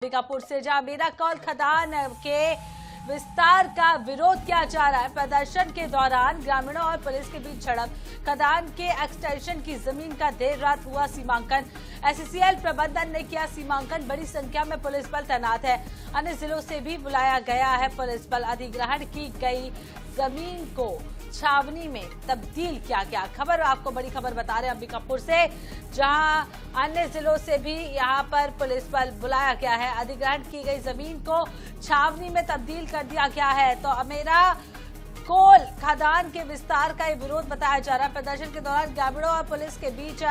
अंबिकापुर से जहां मीराकौल खदान के विस्तार का विरोध किया जा रहा है। प्रदर्शन के दौरान ग्रामीणों और पुलिस के बीच झड़प। खदान के एक्सटेंशन की जमीन का देर रात हुआ सीमांकन। एससीएल प्रबंधन ने किया सीमांकन। बड़ी संख्या में पुलिस बल तैनात है। अन्य जिलों से भी बुलाया गया है पुलिस बल। अधिग्रहण की गई जमीन को छावनी में तब्दील किया गया। खबर आपको बड़ी खबर बता रहे हैं अंबिकापुर से, जहां अन्य जिलों से भी यहां पर पुलिस बल बुलाया गया है। अधिग्रहण की गई जमीन को छावनी में तब्दील कर दिया गया है। तो अमेरा कोल खदान के विस्तार का ये विरोध बताया जा रहा है। प्रदर्शन के दौरान ग्रामीणों और पुलिस के बीच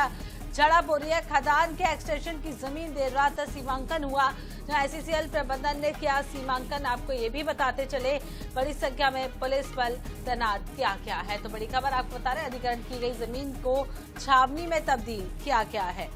झड़प हो रही है। खदान के एक्सटेंशन की जमीन देर रात सीमांकन हुआ, जहां एससीएल प्रबंधन ने किया सीमांकन। आपको ये भी बताते चले, बड़ी संख्या में पुलिस बल तैनात किया गया है। तो बड़ी खबर आपको बता रहे हैं, अधिग्रहण की गई जमीन को छावनी में तब्दील किया गया है।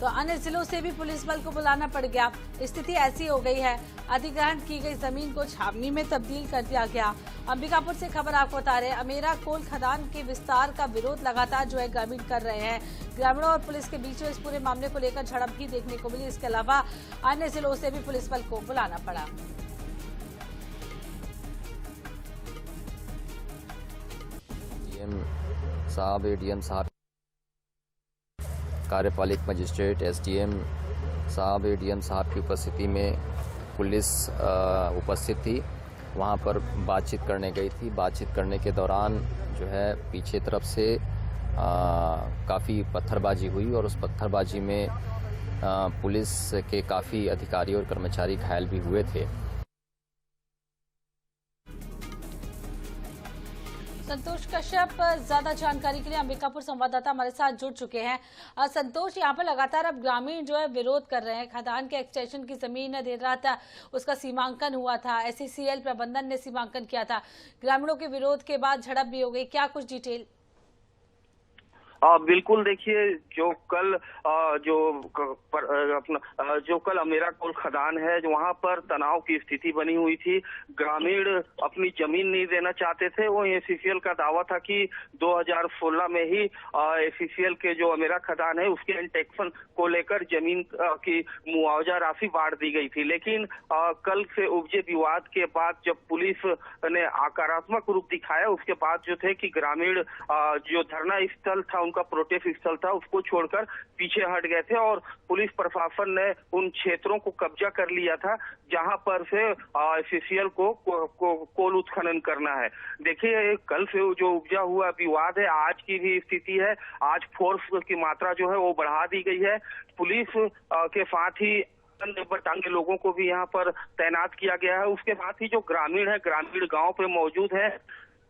तो अन्य जिलों से भी पुलिस बल को बुलाना पड़ गया। स्थिति ऐसी हो गई है, अधिग्रहण की गई जमीन को छावनी में तब्दील कर दिया गया। अंबिकापुर से खबर आपको बता रहे हैं, अमेरा कोल खदान के विस्तार का विरोध लगातार जो है ग्रामीण कर रहे हैं। ग्रामीणों और पुलिस के बीच इस पूरे मामले को लेकर झड़प भी देखने को मिली। इसके अलावा अन्य जिलों से भी पुलिस बल को बुलाना पड़ा। साहब, एडीएम साहब, कार्यपालिक मजिस्ट्रेट, एसडीएम साहब, एडीएम साहब की उपस्थिति में पुलिस उपस्थित थी। वहाँ पर बातचीत करने गई थी। बातचीत करने के दौरान जो है पीछे तरफ से काफ़ी पत्थरबाजी हुई और उस पत्थरबाजी में पुलिस के काफ़ी अधिकारी और कर्मचारी घायल भी हुए थे। संतोष कश्यप ज्यादा जानकारी के लिए अंबिकापुर संवाददाता हमारे साथ जुड़ चुके हैं। संतोष, यहाँ पर लगातार अब ग्रामीण जो है विरोध कर रहे हैं। खदान के एक्सटेंशन की जमीन देर रात उसका सीमांकन हुआ था। एससीएल प्रबंधन ने सीमांकन किया था। ग्रामीणों के विरोध के बाद झड़प भी हो गई। क्या कुछ डिटेल? बिल्कुल, देखिए, जो कल अमेरा कोल खदान है, वहां पर तनाव की स्थिति बनी हुई थी। ग्रामीण अपनी जमीन नहीं देना चाहते थे। वो एससीएल का दावा था कि 2016 में ही एससीएल के जो अमेरा खदान है उसके इंटेक्शन को लेकर जमीन की मुआवजा राशि बांट दी गई थी। लेकिन कल से उपजे विवाद के बाद जब पुलिस ने आक्रामक रूप दिखाया, उसके बाद जो थे कि ग्रामीण जो धरना स्थल था, उनका प्रोटेस्ट स्थल था, उसको छोड़कर पीछे हट गए थे और पुलिस प्रशासन ने उन क्षेत्रों को कब्जा कर लिया था जहां पर से एससीएल को कोल उत्खनन करना है। देखिए, कल से जो उपजा हुआ विवाद है, आज की भी स्थिति है। आज फोर्स की मात्रा जो है वो बढ़ा दी गई है। पुलिस के साथ ही अन्य लोगों को भी यहाँ पर तैनात किया गया है। उसके साथ ही जो ग्रामीण है, ग्रामीण गांव पे मौजूद है।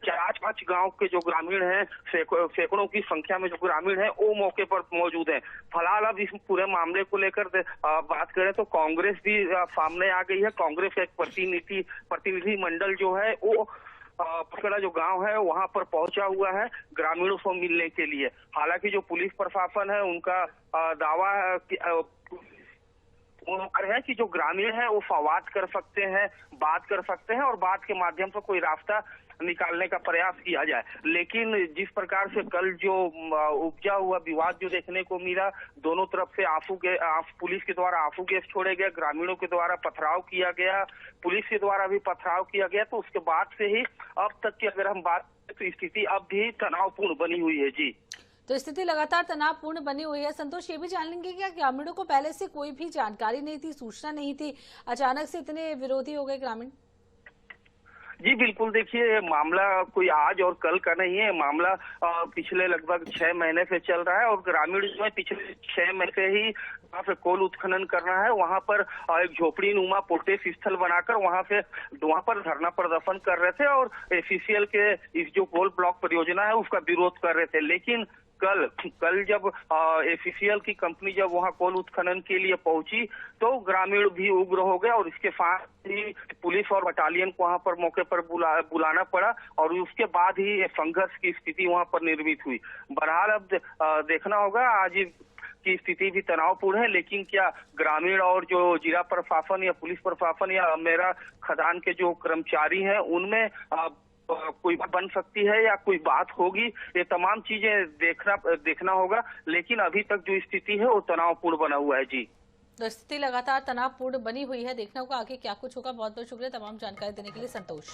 4-5 गांव के जो ग्रामीण हैं, सैकड़ों की संख्या में जो ग्रामीण हैं, वो मौके पर मौजूद हैं। फिलहाल अब इस पूरे मामले को लेकर बात करें तो कांग्रेस भी सामने आ गई है। कांग्रेस का एक प्रतिनिधि मंडल जो है वो पकड़ा जो गांव है वहां पर पहुंचा हुआ है ग्रामीणों से मिलने के लिए। हालांकि जो पुलिस प्रशासन है उनका दावा है कि जो ग्रामीण है वो संवाद कर सकते हैं, बात कर सकते हैं और बात के माध्यम से कोई रास्ता निकालने का प्रयास किया जाए। लेकिन जिस प्रकार से कल जो उपजा हुआ विवाद जो देखने को मिला, दोनों तरफ से पुलिस के द्वारा आंसू गैस छोड़े गए, ग्रामीणों के द्वारा पथराव किया गया, पुलिस के द्वारा भी पथराव किया गया। तो उसके बाद से ही अब तक की अगर हम बात करें तो स्थिति अब भी तनावपूर्ण बनी हुई है। जी, तो स्थिति लगातार तनावपूर्ण बनी हुई है। संतोष, ये भी जान लेंगे क्या ग्रामीणों को पहले से कोई भी जानकारी नहीं थी, सूचना नहीं थी, अचानक से इतने विरोधी हो गए ग्रामीण? जी बिल्कुल, देखिए, मामला कोई आज और कल का नहीं है। मामला पिछले लगभग 6 महीने से चल रहा है और ग्रामीण जो है पिछले 6 महीने से ही वहाँ पे कोल उत्खनन करना है। वहाँ पर एक झोपड़ी नुमा प्रोटेस्ट स्थल बनाकर वहाँ पर धरना प्रदर्शन कर रहे थे और एससीएल के इस जो कोल ब्लॉक परियोजना है उसका विरोध कर रहे थे। लेकिन कल जब एससीएल की कंपनी जब वहां कोल उत्खनन के लिए पहुंची तो ग्रामीण भी उग्र हो गए और इसके साथ ही पुलिस और बटालियन को वहां पर मौके पर बुलाना पड़ा और उसके बाद ही संघर्ष की स्थिति वहां पर निर्मित हुई। बहरहाल अब देखना होगा, आज की स्थिति भी तनावपूर्ण है। लेकिन क्या ग्रामीण और जो जिला प्रशासन या पुलिस प्रशासन या मेरा खदान के जो कर्मचारी हैं उनमें कोई बन सकती है या कोई बात होगी, ये तमाम चीजें देखना होगा। लेकिन अभी तक जो स्थिति है वो तनावपूर्ण बना हुआ है। जी तो स्थिति लगातार तनावपूर्ण बनी हुई है। देखना होगा आगे क्या कुछ होगा। बहुत बहुत शुक्रिया तमाम जानकारी देने के लिए संतोष।